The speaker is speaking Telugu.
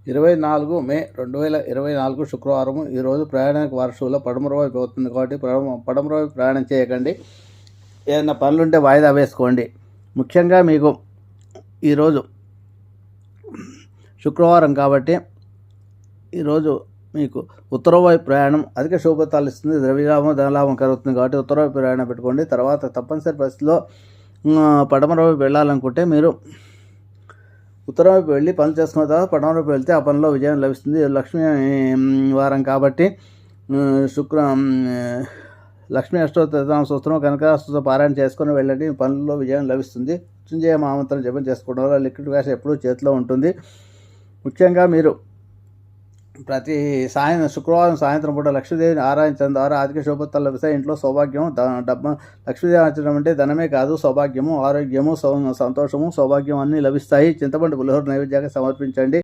24 మే 2024 శుక్రవారం. ఈరోజు ప్రయాణానికి వారసులో పడమర వైపు అవుతుంది కాబట్టి పడమర వైపు ప్రయాణం చేయకండి. ఏదైనా పనులుంటే వాయిదా వేసుకోండి. ముఖ్యంగా మీకు ఈరోజు శుక్రవారం కాబట్టి ఈరోజు మీకు ఉత్తర వైపు ప్రయాణం అధిక శుభఫలితాలు ఇస్తుంది. ద్రవ్యలాభం ధనలాభం కలుగుతుంది కాబట్టి ఉత్తర వైపు ప్రయాణం పెట్టుకోండి. తర్వాత తప్పనిసరి పరిస్థితిలో పడమర వైపు వెళ్ళాలనుకుంటే మీరు ఉత్తరం వైపు వెళ్ళి పనులు చేసుకున్న తర్వాత పడమర వైపు వెళ్తే ఆ పనిలో విజయం లభిస్తుంది. లక్ష్మీ వారం కాబట్టి లక్ష్మీ అష్టోత్తర సూత్రం కనకాష్టోత్తరం పారాయణ చేసుకొని వెళ్ళండి. పనుల్లో విజయం లభిస్తుంది. మృత్యుంజయ మహామంత్రం జపం చేసుకోవడం వల్ల లిక్విడ్ గ్యాస్ ఎప్పుడూ చేతిలో ఉంటుంది. ముఖ్యంగా మీరు ప్రతి శుక్రవారం సాయంత్రం పూట లక్ష్మీదేవిని ఆరాధించడం ద్వారా ఆర్థిక శుభఫలితాలు లభిస్తాయి. ఇంట్లో సౌభాగ్యం లక్ష్మీదేవి ఆరాధించడం అంటే ధనమే కాదు, సౌభాగ్యము, ఆరోగ్యము, సంతోషము, సౌభాగ్యం అన్నీ లభిస్తాయి. చింతపండు పులిహోర నైవేద్యంగా సమర్పించండి.